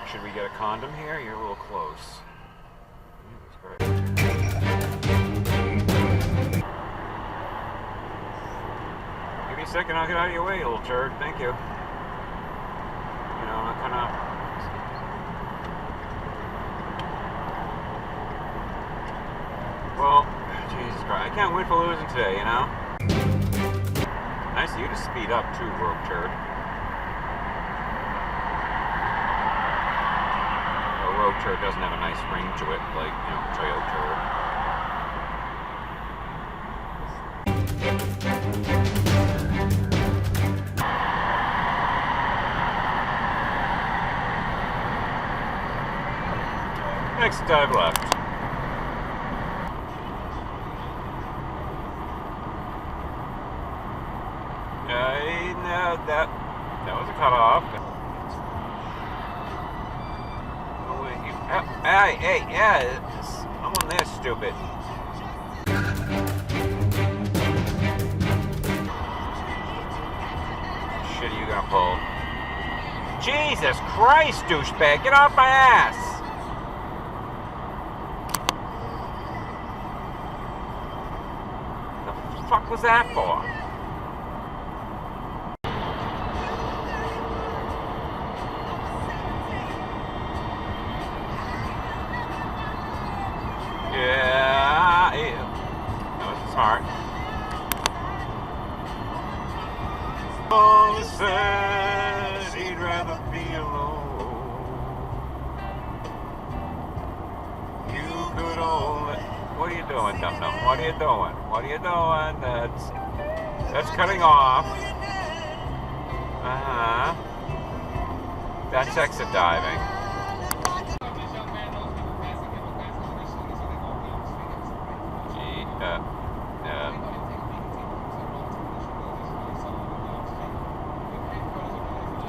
Should we get a condom here? You're a little close. Give me a second, I'll get out of your way, you little turd. Thank you. You know, I'm kind of... Well, Jesus Christ, I can't win for losing today, you know? Nice of you to speed up, too, rogue turd. A rogue turd doesn't have a nice ring to it, like, you know, Toyo turd. Next dive left. No, that was a cutoff. Oh, wait, hey, yeah, someone there, stupid. Shit are you gonna pull? Jesus Christ, douchebag, get off my ass! The fuck was that for? Smart. Oh, said he'd rather be alone. You could only... What are you doing, dum-dum? What are you doing? What are you doing? That's cutting off. Uh-huh. That's exit diving.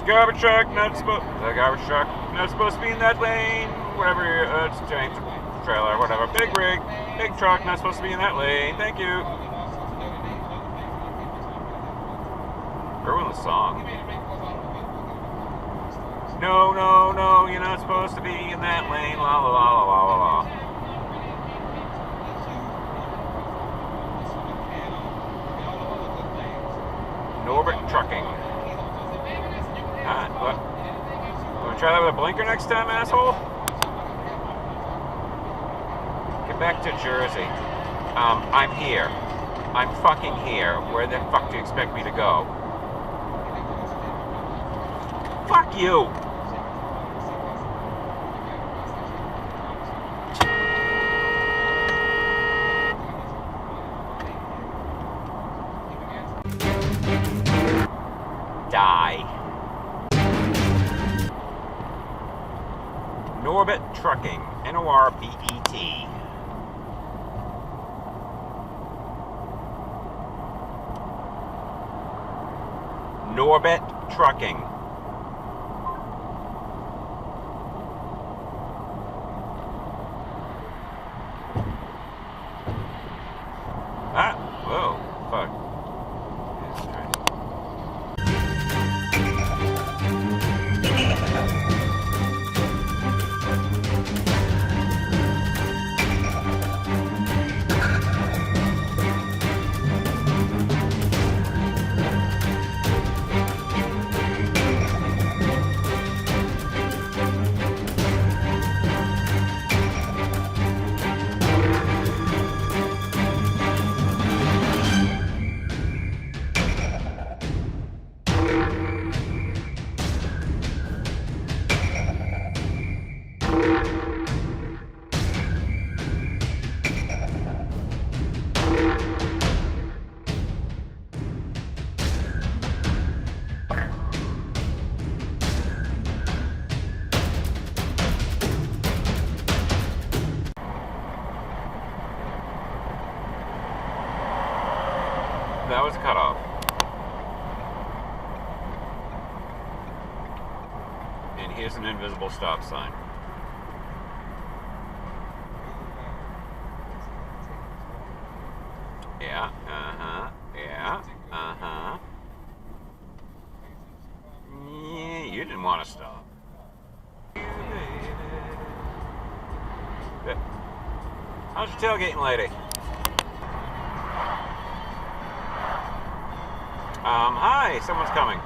Garbage truck, not supposed. The garbage truck, not supposed to be in that lane. Whatever, it's a giant trailer, whatever. Big rig, big truck, not supposed to be in that lane. Thank you. Ruin the song. No, no, no, you're not supposed to be in that lane. La la la la la la. Norbet trucking. What? Want to try that with a blinker next time, asshole? Get back to Jersey. I'm here. I'm fucking here. Where the fuck do you expect me to go? Fuck you! Die. Norbet Trucking, Norbet. Norbet Trucking. Ah, whoa, fuck. That was a cutoff. And here's an invisible stop sign. Yeah, yeah, yeah, you didn't want to stop. How's your tailgating, lady? Hi, someone's coming.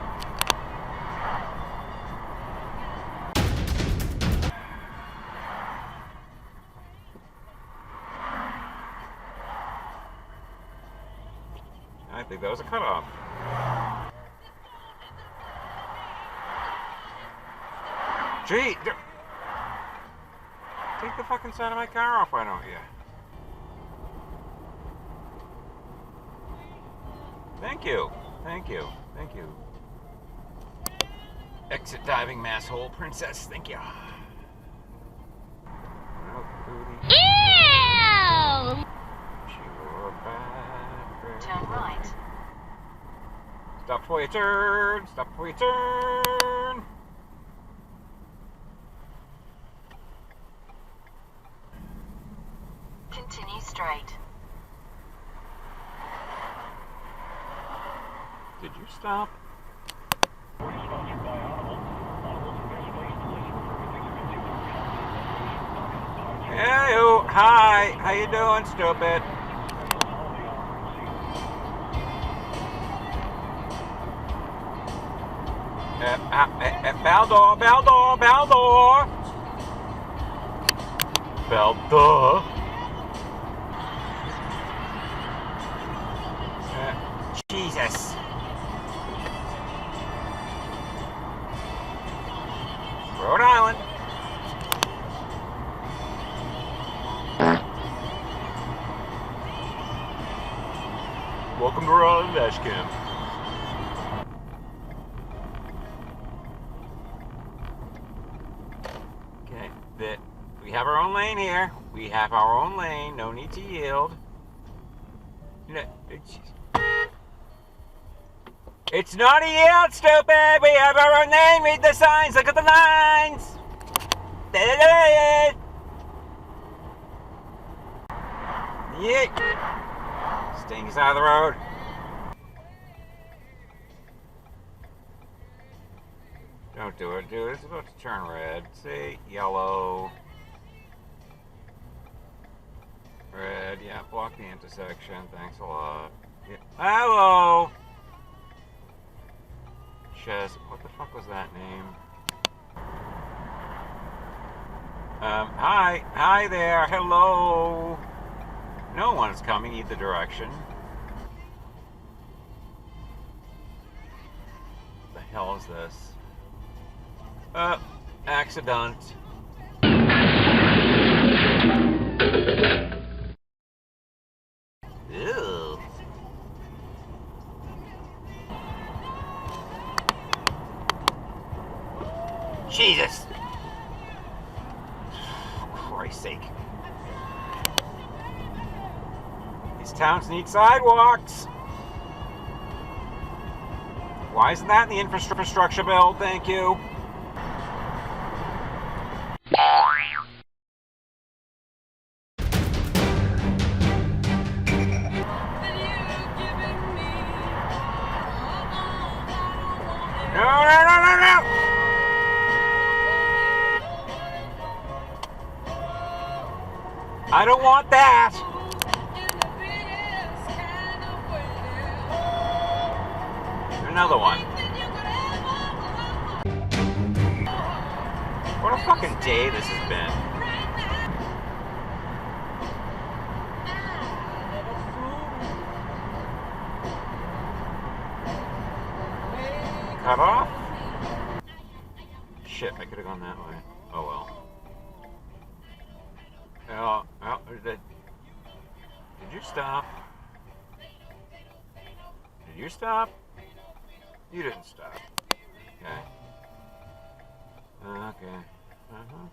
I think that was a cutoff. Gee, take the fucking side of my car off, why don't you? Thank you. Thank you. Thank you. Exit diving masshole princess. Thank you. Ew! Turn right. Stop before you turn. Stop before you turn. Continue straight. Did you stop? Hey, hi. How you doing, stupid? Baldor. Jesus. Rhode Island. Welcome to Untitled Dashcam. Okay, we have our own lane here. We have our own lane. No need to yield. It's not a yield, stupid! We have our own lane! Read the signs! Look at the lines! Yeah. Stings out of the road. Don't do it, dude. It's about to turn red. See? Yellow. Red. Yeah, block the intersection. Thanks a lot. Yeah. Hello! What the fuck was that name? Hi there, hello. No one's coming either direction. What the hell is this? Accident. Ew. Jesus! For Christ's sake. These towns need sidewalks! Why isn't that in the infrastructure bill? Thank you. No! I don't want that! Another one. What a fucking day this has been. Cut off? Shit, I could have gone that way. Oh well. Oh, did you stop? Did you stop? You didn't stop. Okay. Okay. Uh-huh.